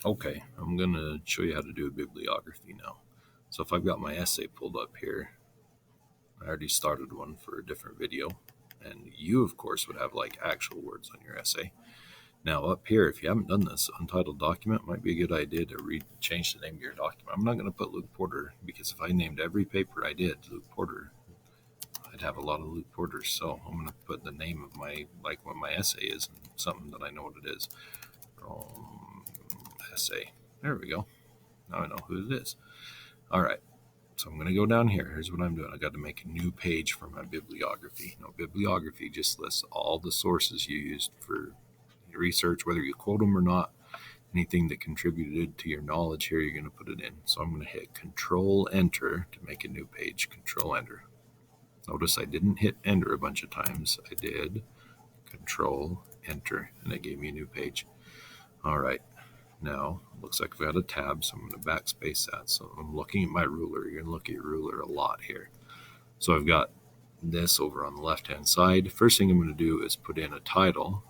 Okay, I'm going to show you how to do a bibliography now. So if I've got my essay pulled up here, I already started one for a different video, and you, of course, would have like actual words on your essay. Now up here, if you haven't done this, untitled document might be a good idea to change the name of your document. I'm not going to put Luke Porter because if I named every paper I did Luke Porter, I'd have a lot of Luke Porters. So I'm going to put the name of my, like what my essay is, and something that I know what it is. Essay. There we go. Now I know who it is. All right. So I'm going to go down here. Here's what I'm doing. I got to make a new page for my bibliography. Now, bibliography just lists all the sources you used for your research, whether you quote them or not. Anything that contributed to your knowledge here, you're going to put it in. So I'm going to hit Control Enter to make a new page. Control Enter. Notice I didn't hit Enter a bunch of times. I did Control Enter, and it gave me a new page. All right. Now, looks like I've got a tab, so I'm going to backspace that. So I'm looking at my ruler. You're going to look at your ruler a lot here. So I've got this over on the left-hand side. First thing I'm going to do is put in a title.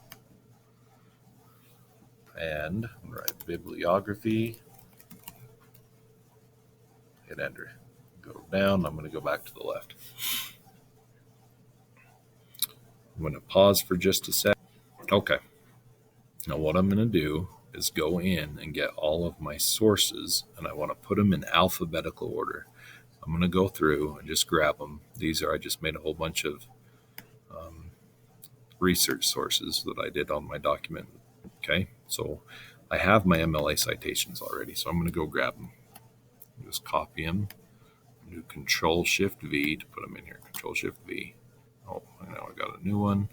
And I'm going to write bibliography. Hit Enter. Go down. I'm going to go back to the left. I'm going to pause for just a sec. Okay. Now what I'm going to do is go in and get all of my sources, and I want to put them in alphabetical order. I'm going to go through and just grab them. I just made a whole bunch of research sources that I did on my document. Okay, so I have my MLA citations already, so I'm going to go grab them. Just copy them, do Control-Shift-V to put them in here. Control-Shift-V. Oh, now I got a new one.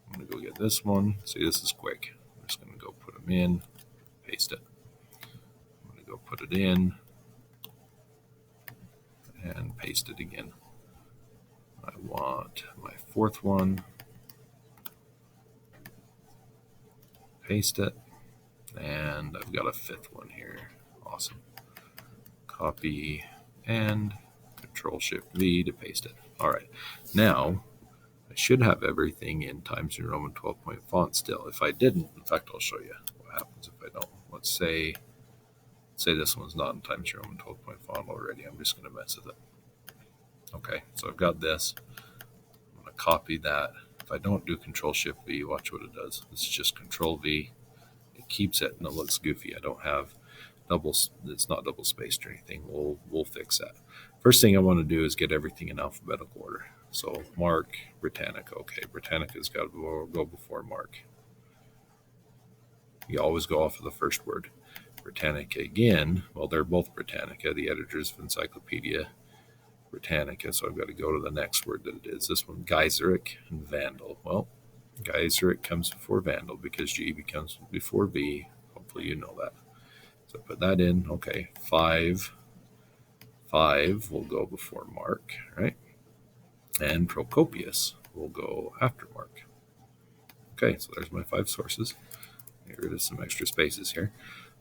I'm going to go get this one. See, this is quick. I'm just going to go put them in, paste it. I'm going to go put it in and paste it again. I want my fourth one. Paste it. And I've got a fifth one here. Awesome. Copy and Control-Shift-V to paste it. All right. Now, I should have everything in Times New Roman 12-point font still. If I didn't, in fact, I'll show you what happens if I don't. Let's say this one's not in Times New Roman 12-point font already. I'm just going to mess with it. Okay, so I've got this. I'm going to copy that. If I don't do Control-Shift-V, watch what it does. It's just Control-V. It keeps it, and it looks goofy. I don't have it's not double spaced or anything. We'll fix that. First thing I want to do is get everything in alphabetical order. So Mark, Britannica. Okay, Britannica's got to go before Mark. You always go off of the first word. Britannica again. Well, they're both Britannica, the editors of Encyclopedia Britannica. So I've got to go to the next word that it is. This one, Geiseric and Vandal. Well, Geiseric comes before Vandal because G becomes before V. Hopefully you know that. So put that in. Okay, 5 will go before Mark, right? And Procopius will go after Mark. Okay, so there's my 5 sources. Get rid of some extra spaces here.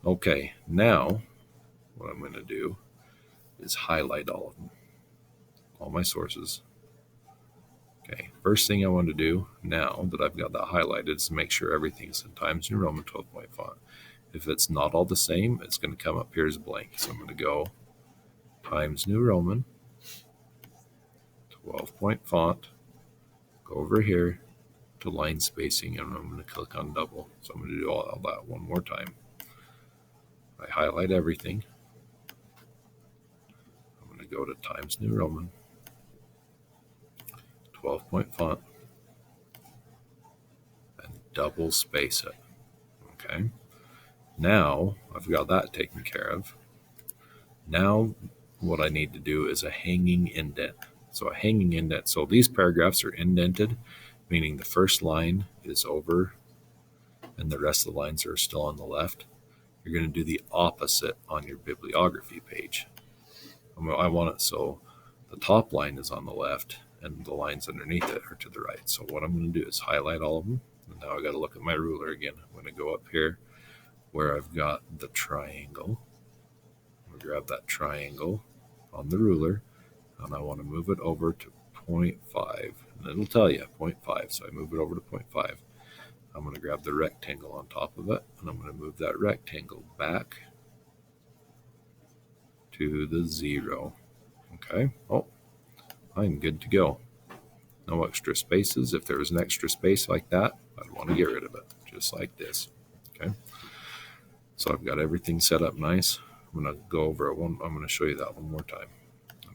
Okay, now what I'm going to do is highlight all of them, all my sources. Okay, first thing I want to do now that I've got that highlighted is to make sure everything's in Times New Roman 12-point font. If it's not all the same, it's going to come up here as blank. So I'm going to go Times New Roman, 12-point font, go over here to line spacing, and I'm going to click on double. So I'm going to do all that one more time. I highlight everything. I'm going to go to Times New Roman, 12-point font, and double space it. Okay. Now I've got that taken care of. Now what I need to do is a hanging indent. So a hanging indent. So these paragraphs are indented, meaning the first line is over and the rest of the lines are still on the left. You're going to do the opposite on your bibliography page. I want it so the top line is on the left and the lines underneath it are to the right. So what I'm going to do is highlight all of them. And now I got to look at my ruler again. I'm going to go up here where I've got the triangle. I'm going to grab that triangle on the ruler, and I want to move it over to 0.5. And it'll tell you 0.5, so I move it over to 0.5. I'm going to grab the rectangle on top of it, and I'm going to move that rectangle back to the 0. Okay. Oh, I'm good to go. No extra spaces. If there was an extra space like that, I'd want to get rid of it, just like this. Okay. So I've got everything set up nice. I'm going to go over it one. I'm going to show you that one more time.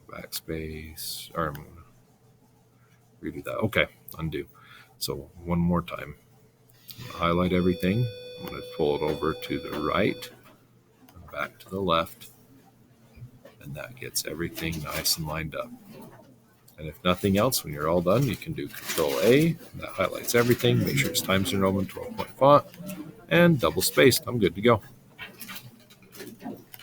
Backspace, or I'm going to redo that. Okay, undo. So one more time. I'm going to highlight everything. I'm going to pull it over to the right and back to the left. And that gets everything nice and lined up. And if nothing else, when you're all done, you can do Control A. That highlights everything. Make sure it's Times New Roman 12-point font and double spaced. I'm good to go.